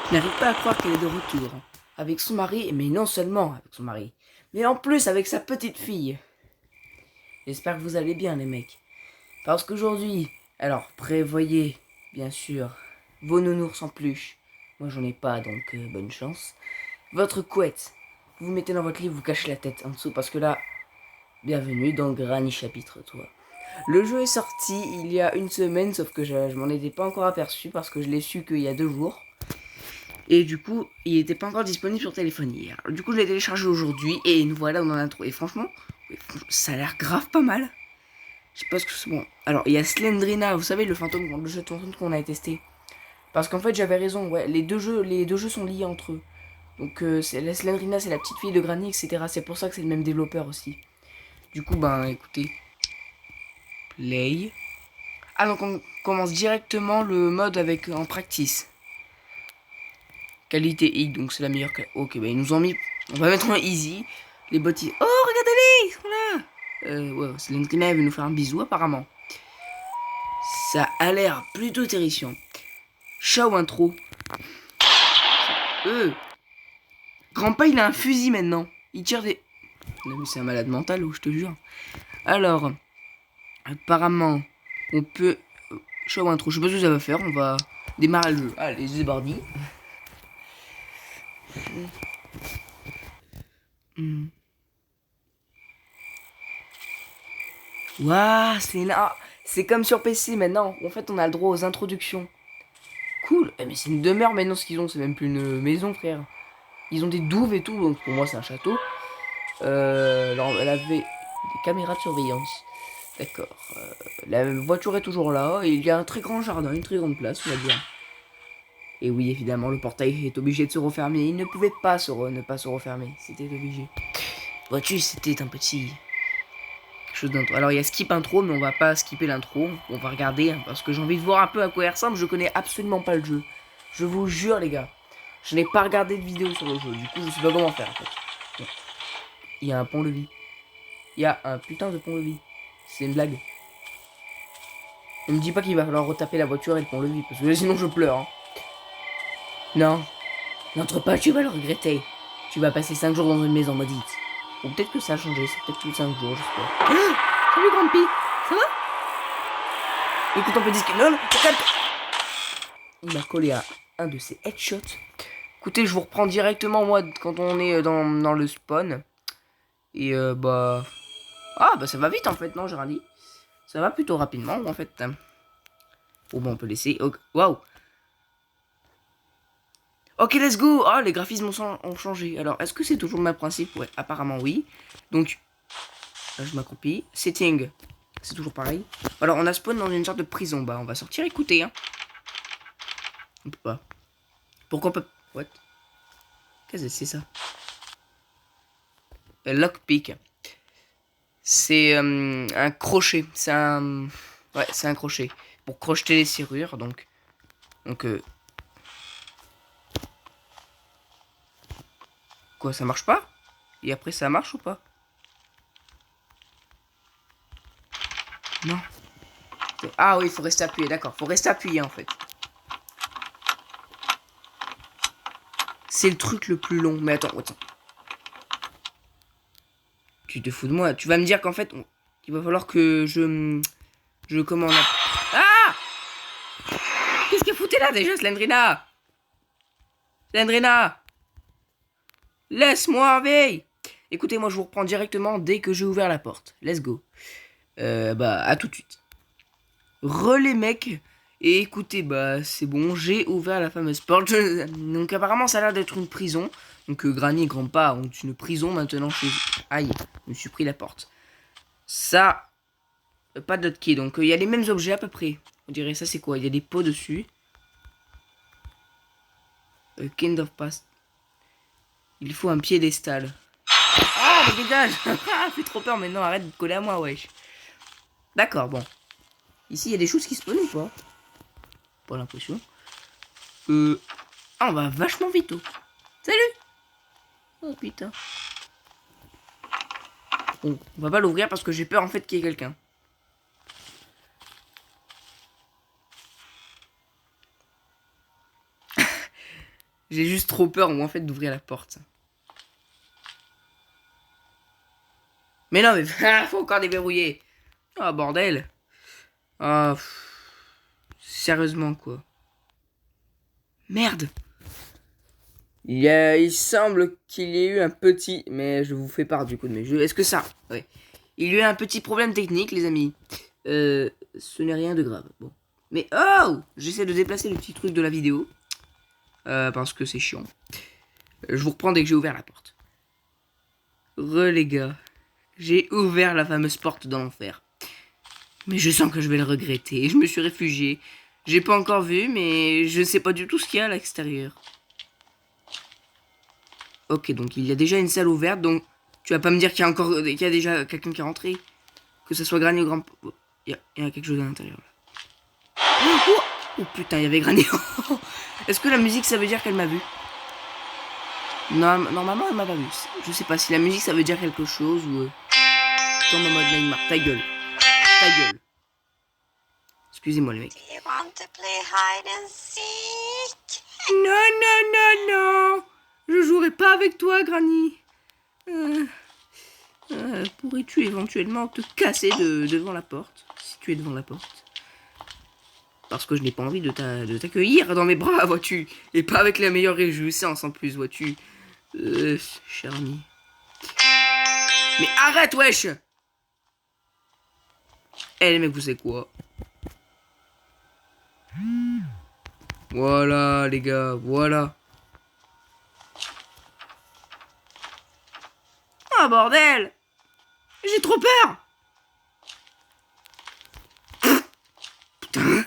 Je n'arrive pas à croire qu'elle est de retour. Avec son mari, mais non seulement avec son mari, mais en plus avec sa petite fille. J'espère que vous allez bien, les mecs. Parce qu'aujourd'hui, alors prévoyez, bien sûr, vos nounours en peluche. Moi j'en ai pas, donc bonne chance. Votre couette. Vous vous mettez dans votre lit, vous cachez la tête en dessous, parce que là, bienvenue dans Granny chapitre 3. Le jeu est sorti il y a une semaine, sauf que je m'en étais pas encore aperçu, parce que je l'ai su qu'il y a 2 jours. Et du coup, il n'était pas encore disponible sur téléphone hier. Du coup, je l'ai téléchargé aujourd'hui et nous voilà dans l'intro. Et franchement, ça a l'air grave pas mal. Je sais pas ce que c'est bon. Alors, il y a Slendrina, vous savez, le fantôme, le jeu de fantôme qu'on a testé. Parce qu'en fait, j'avais raison, ouais, les deux jeux sont liés entre eux. Donc, la Slendrina, c'est la petite fille de Granny, etc. C'est pour ça que c'est le même développeur aussi. Du coup, ben, écoutez. Play. Ah, donc on commence directement le mode avec en practice. Qualité X, donc c'est la meilleure. Ok, bah ils nous ont mis. On va mettre en easy. Les bots. Oh, regardez-les, ils sont là. Ouais, Slendrina, elle veut nous faire un bisou apparemment. Ça a l'air plutôt terrifiant. Ciao intro. Grandpa, il a un fusil maintenant. Il tire des. Non, mais c'est un malade mental, ou je te jure. Alors, apparemment, on peut. Ciao intro. Je sais pas ce que ça va faire. On va démarrer le jeu. Allez, c'est parti. Waouh, c'est là. C'est comme sur PC maintenant. En fait, on a le droit aux introductions. Cool. Eh, mais c'est une demeure maintenant ce qu'ils ont. C'est même plus une maison, frère. Ils ont des douves et tout. Donc pour moi, c'est un château. Alors, elle avait des caméras de surveillance. D'accord. La voiture est toujours là. Et il y a un très grand jardin, une très grande place, on va dire. Et oui, évidemment, le portail est obligé de se refermer. Il ne pouvait pas ne pas se refermer. C'était obligé. Vois-tu, c'était un petit chose d'intro. Alors il y a skip intro, mais on va pas skipper l'intro. On va regarder, hein, parce que j'ai envie de voir un peu à quoi il ressemble. Je connais absolument pas le jeu. Je vous jure, les gars. Je n'ai pas regardé de vidéo sur le jeu. Du coup, je sais pas comment faire en fait. Bon. Il y a un pont-levis. Il y a un putain de pont-levis. C'est une blague. Ne me dis pas qu'il va falloir retaper la voiture et le pont-levis, parce que sinon je pleure. Hein. Non. N'entre pas, tu vas le regretter. Tu vas passer 5 jours dans une maison maudite. Ou peut-être que ça a changé, c'est peut-être plus 5 jours, j'espère. Salut Grumpy, ça va? Écoute, on peut discuter. Non, il m'a collé à un de ses headshots. Écoutez, je vous reprends directement, moi, quand on est dans le spawn. Et bah... Ah, bah ça va vite, en fait, non, j'ai rien dit. Ça va plutôt rapidement, en fait. Bon, bah on peut laisser... Waouh. Ok, let's go. Ah, les graphismes ont changé. Alors, est-ce que c'est toujours le même principe? Ouais, apparemment, oui. Donc, là, je m'accroupis. Setting. C'est toujours pareil. Alors, on a spawn dans une sorte de prison. Bah, on va sortir écouter, hein. On peut pas. Pourquoi pas... What? Qu'est-ce que c'est ça? Lockpick. C'est un crochet. C'est un... Ouais, c'est un crochet. Pour crocheter les serrures, donc... Donc, Quoi, ça marche pas? Et après, ça marche ou pas? Non. Ah oui, il faut rester appuyé, d'accord. Faut rester appuyé, en fait. C'est le truc le plus long. Mais attends. Tu te fous de moi. Tu vas me dire qu'en fait, il va falloir que je commande. Ah! Qu'est-ce que foutait là déjà, Slendrina? Slendrina! Laisse-moi en veille! Écoutez, moi je vous reprends directement dès que j'ai ouvert la porte. Let's go. Bah, à tout de suite. Relais, mec. Et écoutez, bah, c'est bon, j'ai ouvert la fameuse porte. Donc, apparemment, ça a l'air d'être une prison. Donc, Granny et Grandpa ont une prison maintenant chez eux. Aïe, je me suis pris la porte. Ça, pas de hotkey. Donc, il y a les mêmes objets à peu près. On dirait ça, c'est quoi? Il y a des pots dessus. Kind of Past. Il faut un piédestal. Ah, mais dégage! Fait trop peur maintenant, arrête de coller à moi, wesh. D'accord, bon. Ici, il y a des choses qui spawnent ou pas? Pas l'impression. Ah, on va vachement vite, oh. Salut! Oh putain. Bon, on va pas l'ouvrir parce que j'ai peur en fait qu'il y ait quelqu'un. J'ai juste trop peur, moi, en fait, d'ouvrir la porte. Mais non, mais faut encore déverrouiller. Ah, bordel. Ah, sérieusement, quoi. Merde. Il semble qu'il y ait eu un petit... Mais je vous fais part du coup de mes jeux. Est-ce que ça... Ouais. Il y a eu un petit problème technique, les amis. Ce n'est rien de grave. Bon. Mais oh, j'essaie de déplacer le petit truc de la vidéo. Parce que c'est chiant. Je vous reprends dès que j'ai ouvert la porte. Les gars. J'ai ouvert la fameuse porte dans l'enfer. Mais je sens que je vais le regretter. Je me suis réfugié. J'ai pas encore vu, mais je sais pas du tout ce qu'il y a à l'extérieur. Ok, donc il y a déjà une salle ouverte, donc tu vas pas me dire qu'il y a déjà quelqu'un qui est rentré. Que ce soit Granny ou Grand... Il y a quelque chose à l'intérieur. Oh putain, il y avait Granny. Est-ce que la musique, ça veut dire qu'elle m'a vu? Non, normalement, elle m'a pas vu. Je sais pas si la musique, ça veut dire quelque chose ou... Comme en mode Neymar. Ta gueule. Ta gueule. Excusez-moi, les mecs. Non, non, non, non. Je jouerai pas avec toi, Granny. Pourrais-tu éventuellement te casser devant la porte? Si tu es devant la porte. Parce que je n'ai pas envie de t'accueillir dans mes bras, vois-tu. Et pas avec la meilleure réjouissance en plus, vois-tu. Cher ami. Mais arrête, wesh. Eh les mecs, vous savez quoi? Voilà, les gars, voilà. Oh, bordel. J'ai trop peur. Putain.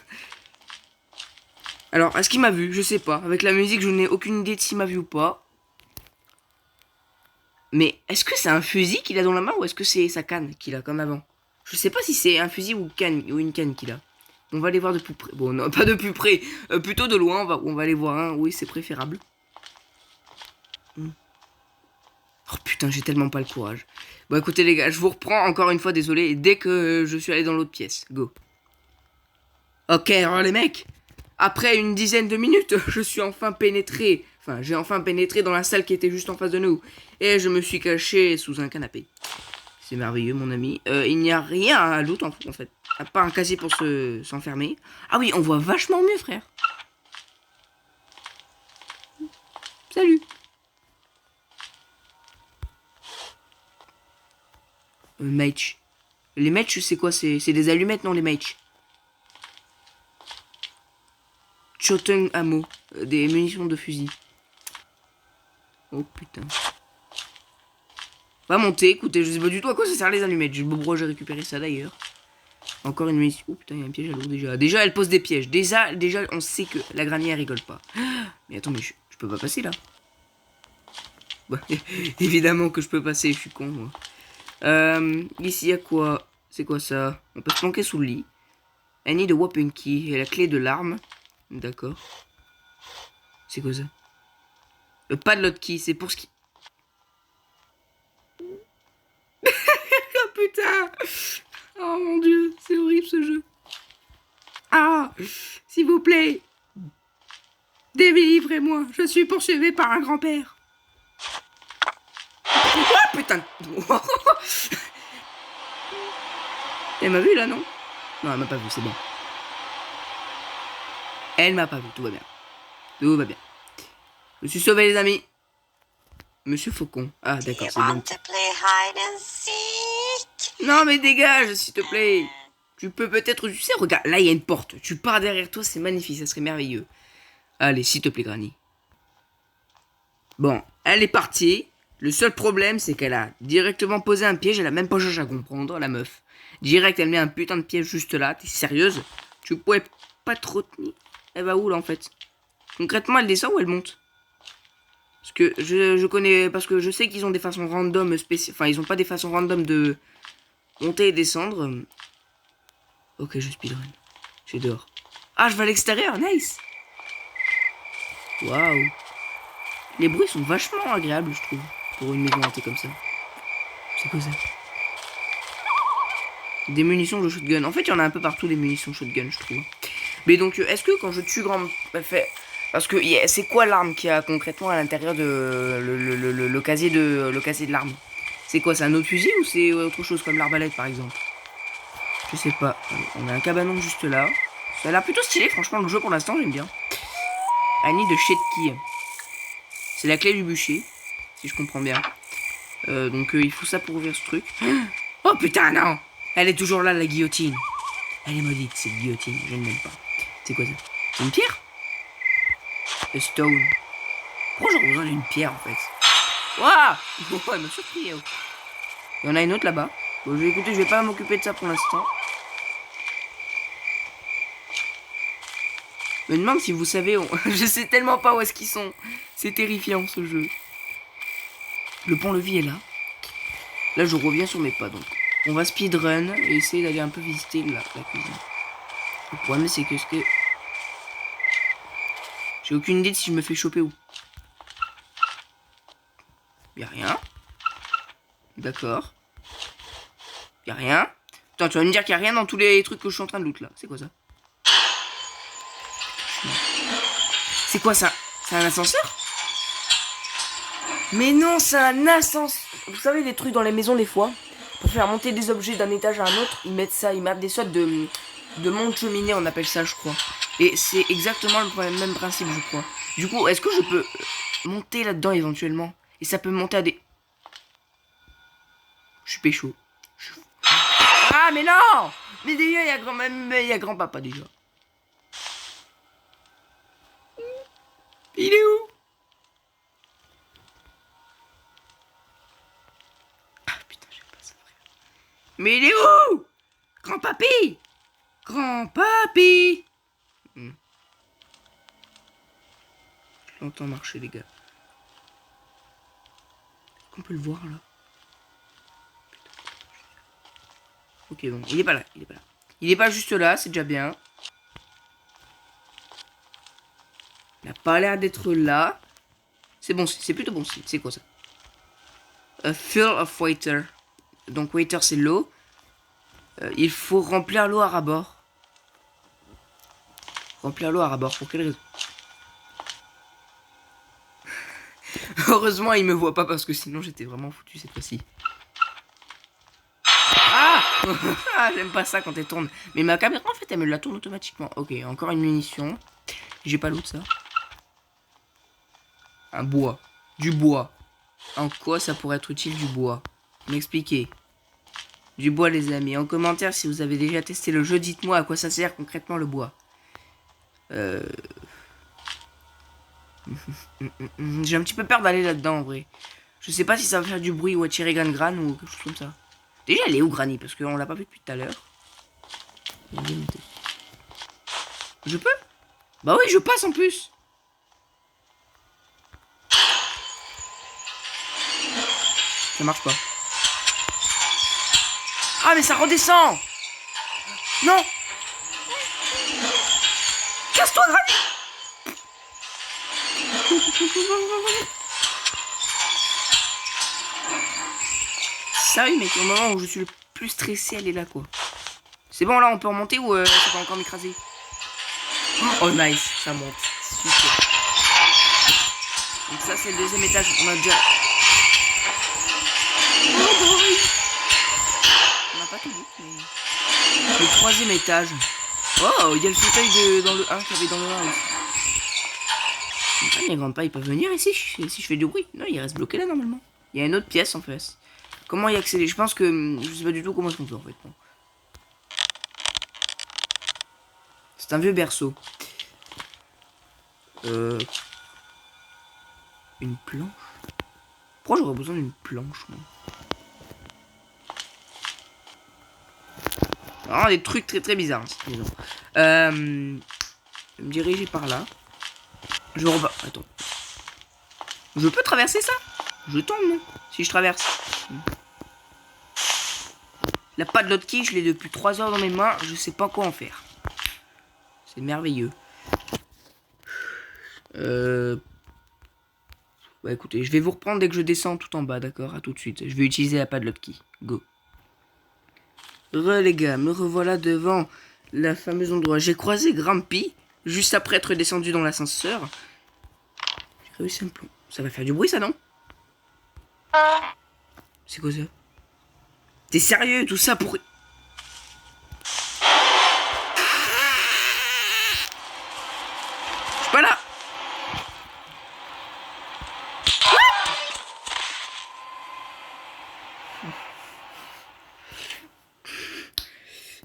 Alors, est-ce qu'il m'a vu? Je sais pas. Avec la musique, je n'ai aucune idée de s'il m'a vu ou pas. Mais est-ce que c'est un fusil qu'il a dans la main ou est-ce que c'est sa canne qu'il a comme avant? Je sais pas si c'est un fusil ou une canne qu'il a. On va aller voir de plus près. Bon, non, pas de plus près. Plutôt de loin. On va aller voir un. Oui, c'est préférable. Oh putain, j'ai tellement pas le courage. Bon, écoutez, les gars, je vous reprends encore une fois. Désolé. Dès que je suis allé dans l'autre pièce. Go. Ok, alors les mecs. Après une dizaine de minutes, je suis enfin pénétré. Enfin, j'ai enfin pénétré dans la salle qui était juste en face de nous. Et je me suis caché sous un canapé. C'est merveilleux, mon ami. Il n'y a rien à loot, en fait. À part un casier pour s'enfermer. Ah oui, on voit vachement mieux, frère. Salut. Mage. Les mages, c'est quoi? C'est des allumettes, non, les mages? Shotgun ammo. Des munitions de fusil. Oh putain. Va monter, écoutez, je sais pas du tout à quoi ça sert les allumettes. Je sais pas pourquoi j'ai récupéré ça d'ailleurs. Encore une munition. Oh putain, il y a un piège à l'eau déjà. Déjà, elle pose des pièges. Déjà, on sait que la Granny, elle rigole pas. Mais attends, mais je peux pas passer là. Bah, évidemment que je peux passer, je suis con, moi. Ici, il y a quoi? C'est quoi ça? On peut se planquer sous le lit. I need a weapon key. Et la clé de l'arme. D'accord. C'est quoi ça? Pas de l'autre key, c'est pour ce qui... Oh putain! Oh mon dieu, c'est horrible ce jeu. Ah! S'il vous plaît! Délivrez-moi, je suis poursuivi par un grand-père. Oh putain! Elle m'a vu là, non? Non, elle m'a pas vu, c'est bon. Elle m'a pas vu, tout va bien. Tout va bien. Je suis sauvé, les amis. Monsieur Faucon. Ah, d'accord, c'est bon. Non, mais dégage, s'il te plaît. Tu peux peut-être... Tu sais, regarde, là, il y a une porte. Tu pars derrière toi, c'est magnifique, ça serait merveilleux. Allez, s'il te plaît, Granny. Bon, elle est partie. Le seul problème, c'est qu'elle a directement posé un piège. Elle a même pas cherché à comprendre, la meuf. Direct, elle met un putain de piège juste là. T'es sérieuse? Tu pouvais pas trop tenir. Elle va où, là, en fait? Concrètement, elle descend ou elle monte? Parce que je connais... Parce que je sais qu'ils ont des façons random spéciales. Enfin, ils ont pas des façons random de monter et descendre. Ok, je speedrun. Je suis dehors. Ah, je vais à l'extérieur, nice. Waouh. Les bruits sont vachement agréables, je trouve. Pour une maison hantée comme ça. C'est quoi ça? Des munitions de shotgun. En fait, il y en a un peu partout, des munitions shotgun, je trouve. Mais donc, est-ce que quand je tue Parce que c'est quoi l'arme qu'il y a concrètement à l'intérieur de le casier de l'arme? C'est quoi, c'est un autre fusil ou c'est autre chose comme l'arbalète par exemple? Je sais pas. On a un cabanon juste là. Ça a l'air plutôt stylé, franchement, le jeu pour l'instant, j'aime bien. Annie de Shetki. C'est la clé du bûcher, si je comprends bien. Donc il faut ça pour ouvrir ce truc. Oh putain, non! Elle est toujours là, la guillotine. Elle est maudite, cette guillotine, je ne l'aime pas. C'est quoi ça? C'est une pierre? A stone. Pourquoi j'aurais besoin d'une pierre en fait? Waouh! Oh, elle m'a surpris. Oh. Il y en a une autre là-bas. Bon, écoutez, je vais pas m'occuper de ça pour l'instant. Je me demande si vous savez, je sais tellement pas où est-ce qu'ils sont. C'est terrifiant ce jeu. Le pont-levis est là. Là, je reviens sur mes pas donc. On va speedrun et essayer d'aller un peu visiter la cuisine. Le problème, c'est que j'ai aucune idée de si je me fais choper où. Y'a rien. D'accord. Y'a rien. Attends, tu vas me dire qu'il y a rien dans tous les trucs que je suis en train de loot là. C'est quoi ça? C'est quoi ça? C'est un ascenseur? Mais non, c'est un ascenseur. Vous savez, les trucs dans les maisons, des fois, pour faire monter des objets d'un étage à un autre, ils mettent ça, ils mettent des sortes de monte-cheminée, on appelle ça, je crois. Et c'est exactement le même principe, je crois. Du coup, est-ce que je peux monter là-dedans éventuellement? Et ça peut monter à des... Je suis pécho. Ah, mais non! Mais déjà, il y a grand-papa, déjà. Il est où? Ah, putain, j'aime pas ça, frère. Mais il est où? Grand-papy! Grand-papy! Je l'entends marcher, les gars. Est-ce qu'on peut le voir, là? Ok, bon, il est pas là, il est pas là. Il est pas juste là, c'est déjà bien. Il a pas l'air d'être là. C'est bon, c'est plutôt bon signe. C'est quoi ça? A fill of water. Donc water c'est l'eau. Il faut remplir l'eau à ras-bord. Remplir l'eau à ras-bord, pour quelle raison? Heureusement il me voit pas parce que sinon j'étais vraiment foutu cette fois-ci. Ah, ah j'aime pas ça quand elle tourne. Mais ma caméra en fait elle me la tourne automatiquement. Ok, encore une munition. J'ai pas l'autre ça. Un bois. Du bois. En quoi ça pourrait être utile du bois? M'expliquez. Du bois les amis. En commentaire si vous avez déjà testé le jeu, dites-moi à quoi ça sert concrètement le bois. J'ai un petit peu peur d'aller là-dedans en vrai. Je sais pas si ça va faire du bruit ou attirer Gran ou quelque chose comme ça. Déjà elle est où Granny? Parce qu'on l'a pas vu depuis tout à l'heure. Je peux? Bah oui je passe en plus. Ça marche pas. Ah mais ça redescend. Non. Casse-toi Granny. Sérieux mec, au moment où je suis le plus stressé, elle est là quoi. C'est bon là, on peut remonter ou ça va encore m'écraser? Oh nice, ça monte. Super. Donc ça c'est le deuxième étage, on a déjà... Oh boy. On n'a pas tout vu, mais... Le troisième étage. Oh, il y a le fauteuil dans le 1 qu'il y avait dans le 1 aussi. Ah, mes grands-pas, ils peuvent venir ici si je fais du bruit. Non, il reste bloqué là normalement. Il y a une autre pièce en face. Comment y accéder? Je pense que... Je sais pas du tout comment est-ce qu'on peut en fait. Bon. C'est un vieux berceau. Une planche? Pourquoi j'aurais besoin d'une planche moi? Alors, des trucs très très bizarres. Je vais me diriger par là. Je repars. Attends. Je peux traverser ça? Je tombe, non? Si je traverse. La padlock key, je l'ai depuis 3 heures dans mes mains. Je sais pas quoi en faire. C'est merveilleux. Bah écoutez, je vais vous reprendre dès que je descends tout en bas, d'accord? À tout de suite. Je vais utiliser la padlock key. Go. Les gars, me revoilà devant la fameuse endroit. J'ai croisé Grumpy. juste après être descendu dans l'ascenseur. J'ai réussi un plomb. Ça va faire du bruit, ça, non? C'est quoi ça? T'es sérieux, tout ça pour... Je suis pas là.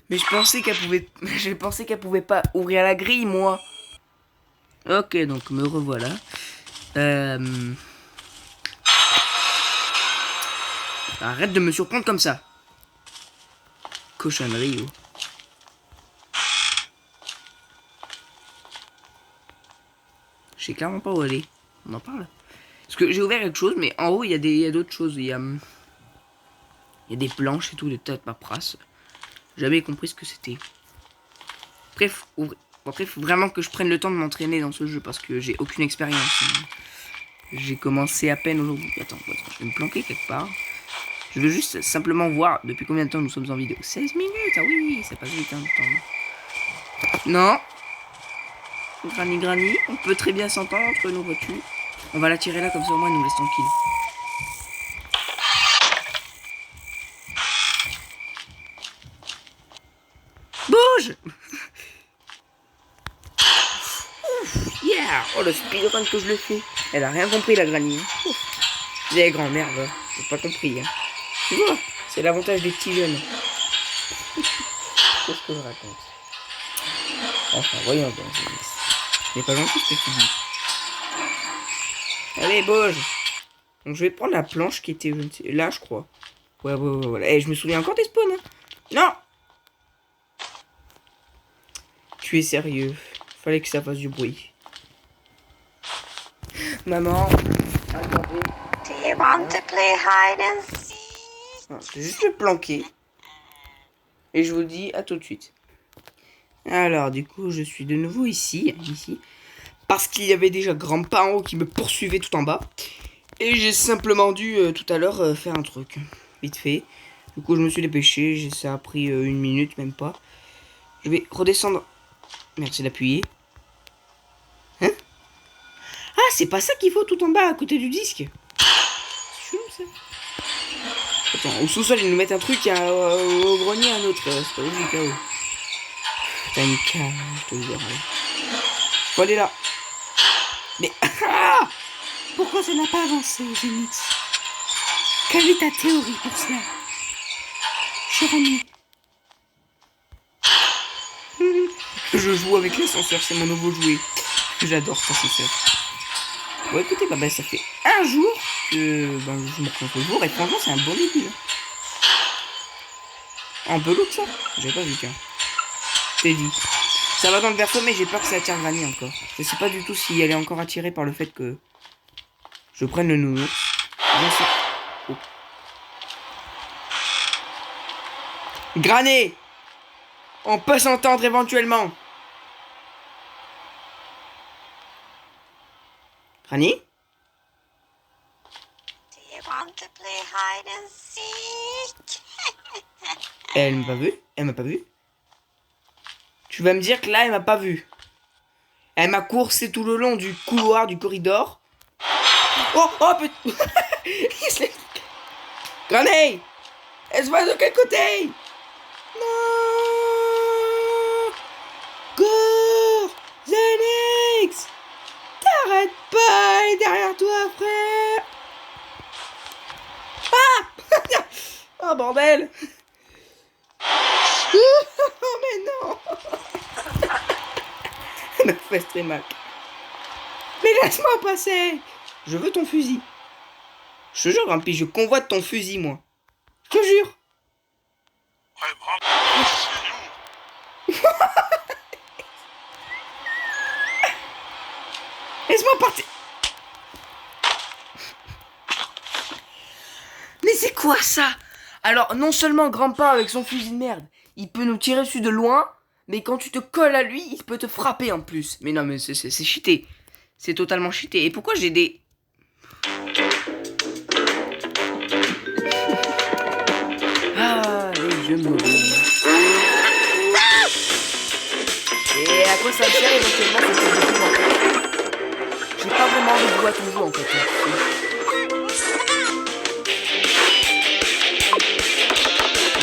Mais je pensais qu'elle pouvait... Je pensais qu'elle pouvait pas ouvrir la grille, moi. Ok, donc me revoilà. Arrête de me surprendre comme ça. Cochonnerie, oh. Je sais clairement pas où aller. On en parle. Parce que j'ai ouvert quelque chose, mais en haut, il y a d'autres choses. Il y a des planches et tout, des tas de paperasses. Jamais compris ce que c'était. Bref, après, faut vraiment que je prenne le temps de m'entraîner dans ce jeu parce que j'ai aucune expérience. J'ai commencé à peine aujourd'hui. Attends, je vais me planquer quelque part. Je veux juste simplement voir depuis combien de temps nous sommes en vidéo. 16 minutes, ah oui, ça passe vite, hein, le temps. Non. Granny, on peut très bien s'entendre entre nous, vois-tu. On va la tirer là, comme ça au moins, elle nous laisse tranquille. Bouge. Yeah. Oh, le speedrun que je le fais. Elle a rien compris, la Granny. Les grand-mère, là. J'ai pas compris, hein. Tu vois, c'est l'avantage des petits jeunes. Qu'est-ce que je raconte? Enfin, voyons donc. C'est pas gentil ce que tu dis. Allez, bouge. Donc je vais prendre la planche qui était là, je crois. Ouais, voilà. Et je me souviens encore des spawns. Hein. Non. Tu es sérieux? Fallait que ça fasse du bruit. Maman. Attendez. Do you want to play hide and seek? Je vais juste le planquer. Et je vous dis à tout de suite. Alors, du coup, je suis de nouveau ici. Parce qu'il y avait déjà Grandpa en haut qui me poursuivait tout en bas. Et j'ai simplement dû tout à l'heure faire un truc. Vite fait. Du coup, je me suis dépêché. Ça a pris 1 minute, même pas. Je vais redescendre. Merci d'appuyer. Hein? Ah, c'est pas ça qu'il faut tout en bas, à côté du disque. C'est chelou, ça. Attends, au sous-sol, ils nous mettent un truc, au grenier, un autre. C'est pas logique, là-haut. Putain, une cave, je te le dirai. Faut aller là. Mais... Ah! Pourquoi ça n'a pas avancé, Genix? Quelle est ta théorie pour cela? Cher ami. Je joue avec l'ascenseur, c'est mon nouveau jouet. J'adore cet ascenseur. Bon, écoutez, bah, ça fait un jour que je me prends ce jour et franchement, c'est un bon début. Hein. En pelote, ça? J'avais pas vu, tiens. T'es dit. Ça va dans le verso, mais j'ai peur que ça attire Granny encore. Je sais pas du tout si elle est encore attirée par le fait que je prenne le nounours. Oh. Granny! On peut s'entendre éventuellement. Granny? Do you want to play hide and seek? Elle m'a pas vu? Elle m'a pas vu? Tu vas me dire que là, elle m'a pas vu. Elle m'a coursé tout le long du couloir, du corridor. Oh, putain. Granny! Elle se voit de quel côté? Non! Cours! Zenix! T'arrêtes pas! Elle est derrière toi, frère! Ah! Oh, bordel! Oh, mais non! Elle me fait très mal. Mais laisse-moi passer! Je veux ton fusil. Je te jure, Grumpy, je convoite ton fusil, moi. Je te jure. Laisse-moi partir. Mais c'est quoi ça? Alors, non seulement Grandpa avec son fusil de merde, il peut nous tirer dessus de loin, mais quand tu te colles à lui, il peut te frapper en plus. Mais non, mais c'est cheaté. C'est totalement cheaté. Et pourquoi j'ai des... Ah, les jeux mauvais. Et à quoi ça me sert éventuellement ce type de truc en fait? J'ai pas vraiment envie de jouer à ton jeu en fait.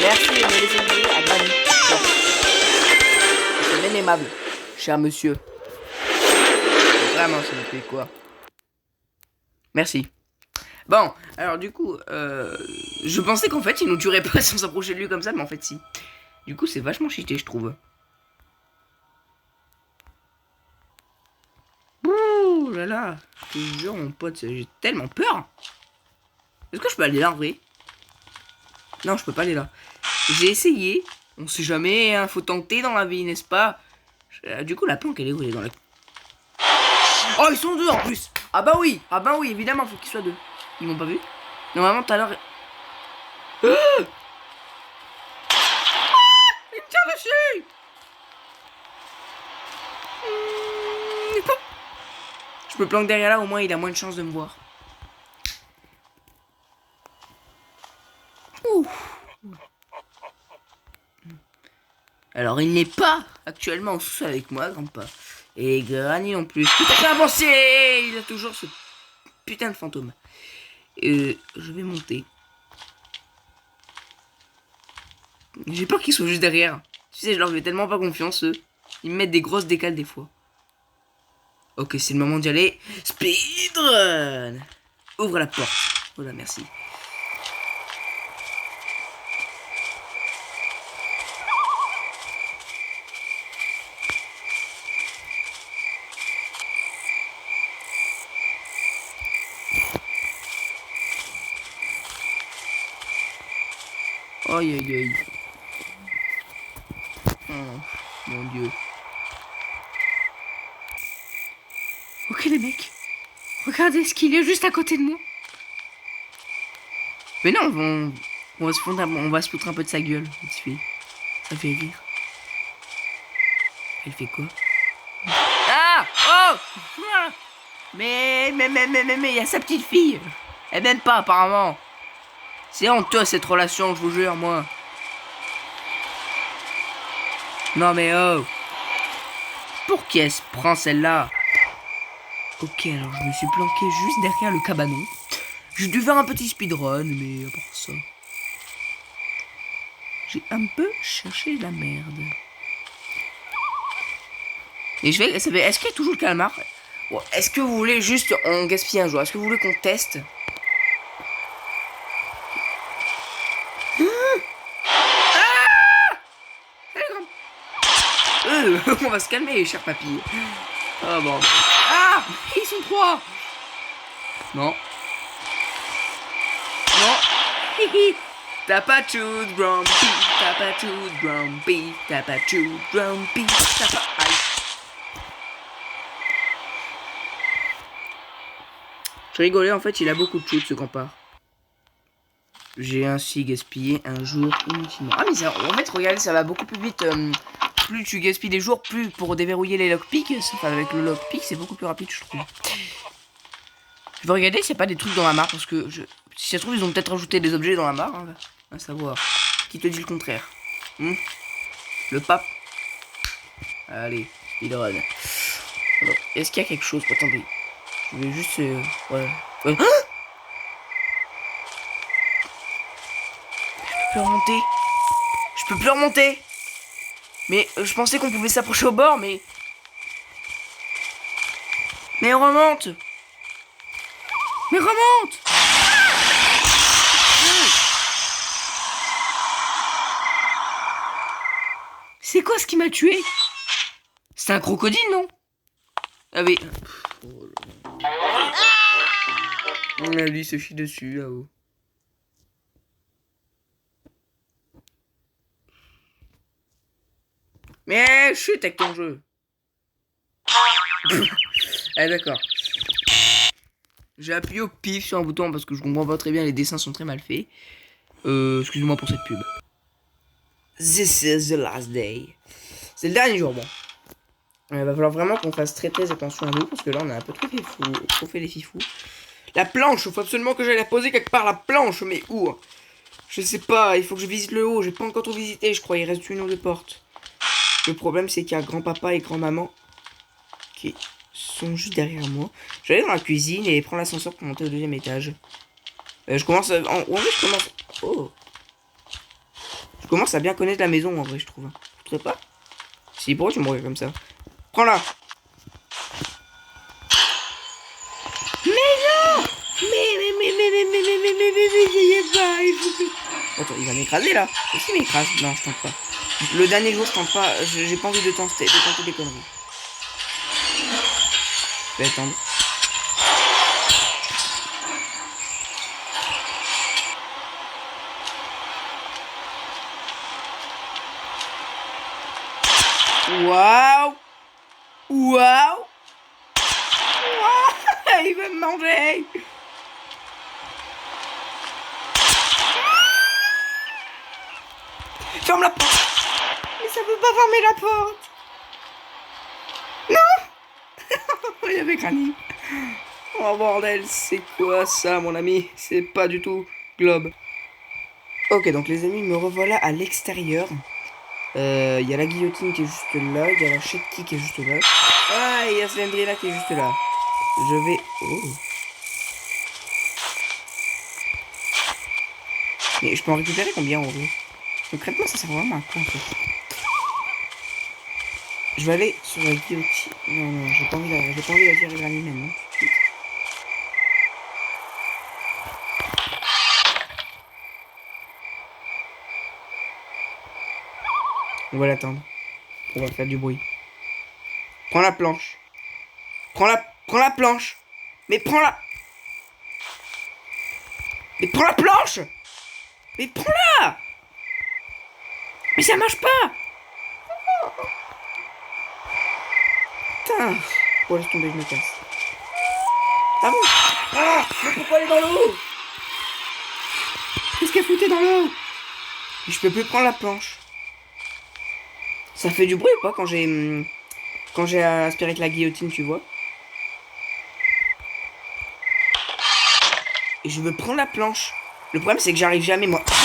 Merci de me laisser jouer à Granny. C'est bien aimable, cher monsieur. Vraiment, ça me fait quoi. Merci. Bon, alors du coup, je pensais qu'en fait il nous tuerait pas sans s'approcher de lui comme ça, mais en fait si. Du coup, c'est vachement cheaté, je trouve. Ouh là là, je te jure, mon pote, j'ai tellement peur. Est-ce que je peux aller là en vrai? Non, je peux pas aller là. J'ai essayé. On sait jamais, hein, faut tenter dans la vie, n'est-ce pas? Du coup, la planque, elle est où? Elle est dans la... Oh, ils sont deux en plus! Ah bah oui, évidemment, faut qu'ils soient deux. Ils m'ont pas vu? Normalement, tout à l'heure... Ah, il me tire dessus! Je me planque derrière là, au moins il a moins de chance de me voir. Ouh. Alors il n'est pas actuellement en sous avec moi, grand-pa. Et Granny en plus. Tout à fait avancé! Il a toujours ce putain de fantôme. Je vais monter. J'ai peur qu'ils soient juste derrière. Tu sais, je leur fais tellement pas confiance, eux. Ils me mettent des grosses décales des fois. Ok, c'est le moment d'y aller. Speedrun! Ouvre la porte. Voilà, merci. Aïe aïe aïe. Oh, mon dieu. Ok les mecs, regardez ce qu'il est juste à côté de moi. Mais non, on va se foutre un peu de sa gueule, petite fille. Ça fait rire. Elle fait quoi? Ah! Oh! Mais, il y a sa petite fille. Elle m'aime pas, apparemment. C'est honteux, cette relation, je vous jure, moi. Non, mais oh. Pour qui elle se prend, celle-là? Ok, alors je me suis planqué juste derrière le cabanon. J'ai dû faire un petit speedrun, mais à part ça... J'ai un peu cherché la merde. Et je vais... Est-ce qu'il y a toujours le calmar? Bon, est-ce que vous voulez juste... On gaspille un jour. Est-ce que vous voulez qu'on teste? On va se calmer, cher papy. Ah bon. Ah! Ils sont trois! Non. Non. Hihi. T'as pas de grumpy, t'as pas de grumpy, t'as pas de grumpy, t'as pas... Aïe. Je rigolais, en fait, il a beaucoup de chutes, ce campard. J'ai ainsi gaspillé un jour inutilement. Ah mais ça, en fait, regardez, ça va beaucoup plus vite. Plus tu gaspilles des jours, plus pour déverrouiller les lockpicks. Enfin, avec le lockpick, c'est beaucoup plus rapide, je trouve. Je vais regarder s'il n'y a pas des trucs dans la mare, parce que si ça se trouve, ils ont peut-être rajouté des objets dans la mare. Hein, à savoir. Qui te dit le contraire? Le pape. Allez, speedrun. Alors, est-ce qu'il y a quelque chose? Attendez. Je vais juste... ouais. Ah, je peux plus remonter. Je peux plus remonter. Mais je pensais qu'on pouvait s'approcher au bord, mais... Mais remonte. Mais remonte. C'est quoi ce qui m'a tué? C'est un crocodile, non? Ah oui. Lui se chie dessus, là-haut. Mais chut avec ton jeu. Ah d'accord. J'ai appuyé au pif sur un bouton parce que je comprends pas très bien, les dessins sont très mal faits. Excusez-moi pour cette pub. This is the last day. C'est le dernier jour, bon. Il va falloir vraiment qu'on fasse très très attention à nous parce que là on a un peu trop fait les fifous. La planche, il faut absolument que j'aille la poser quelque part, la planche, mais où? Je sais pas, il faut que je visite le haut, j'ai pas encore tout visité, je crois, il reste une ou deux portes. Le problème, c'est qu'il y a grand-papa et grand-maman qui sont juste derrière moi. Je vais aller dans la cuisine et prendre l'ascenseur pour monter au deuxième étage. Je commence à... ouais, je commence... Oh. Je commence à bien connaître la maison, en vrai, je trouve. Tu trouves pas? Si, pourquoi tu me regardes comme ça? Prends-la. Mais non! J'essayais pas, il faut que... Attends, il va m'écraser, là. Est-ce qu'il m'écrase? Non, je tente pas. Le dernier jour, je tente pas. J'ai pas envie de tenter des conneries. Je vais attendre. Waouh! Waouh! Waouh! Il veut me manger! Ferme la porte! Mais ça veut pas fermer la porte. Il y avait Granny. Oh bordel, c'est quoi ça, mon ami? C'est pas du tout Globe. Ok, donc les amis, me revoilà à l'extérieur. Il y a la guillotine qui est juste là, il y a la Shetty qui est juste là. Ah, il y a Slendrina qui est juste là. Je vais... Oh. Mais je peux en récupérer combien en vrai? Concrètement, ça sert vraiment à quoi en fait? Je vais aller sur la guillotine. Non, non, j'ai pas envie d'attirer Granny maintenant. Tout de suite. On va l'attendre. On va faire du bruit. Prends la planche. Prends la planche. Mais prends la... Mais prends la planche. Mais prends-la. Mais ça marche pas. Putain. Oh, laisse tomber, je me casse. Ah bon? Ah, mais faut pas aller dans l'eau. Qu'est-ce qu'elle foutait dans l'eau? Je peux plus prendre la planche. Ça fait du bruit ou pas quand j'ai aspiré avec la guillotine, tu vois? Et je veux prendre la planche. Le problème, c'est que j'arrive jamais, moi. Putain,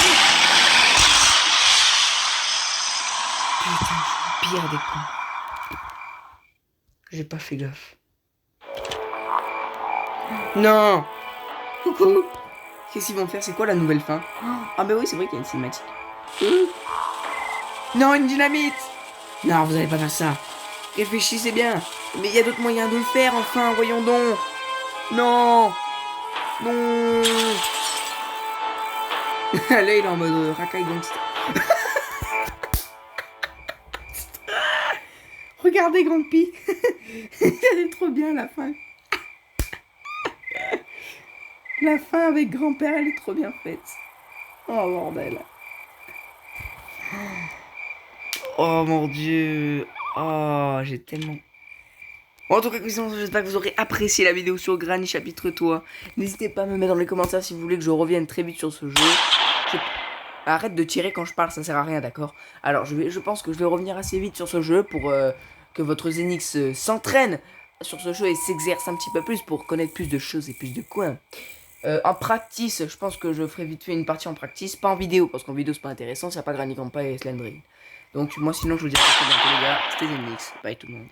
je suis le pire des cons. J'ai pas fait gaffe. Non! Coucou! Qu'est-ce qu'ils vont faire? C'est quoi la nouvelle fin? Ah bah oui, c'est vrai qu'il y a une cinématique. Non, une dynamite! Non, vous allez pas faire ça. Réfléchissez bien. Mais il y a d'autres moyens de le faire, enfin, voyons donc. Non! Non! Là, il est en mode racaille gangster. Regardez Grumpy. Elle est trop bien la fin. La fin avec grand-père, elle est trop bien faite. Oh bordel. Oh mon dieu. Oh, j'ai tellement... Bon, en tout cas, j'espère que vous aurez apprécié la vidéo sur Granny chapitre 3. N'hésitez pas à me mettre dans les commentaires si vous voulez que je revienne très vite sur ce jeu. Arrête de tirer quand je parle, ça sert à rien, d'accord? Alors, je pense que je vais revenir assez vite sur ce jeu pour que votre Zenix s'entraîne sur ce jeu et s'exerce un petit peu plus pour connaître plus de choses et plus de coins. En practice, je pense que je ferai vite fait une partie en practice, pas en vidéo, parce qu'en vidéo c'est pas intéressant, s'il n'y a pas Granny Grandpa et Slendrine. Donc moi sinon je vous dis à très bientôt les gars, c'était Zenix, bye tout le monde.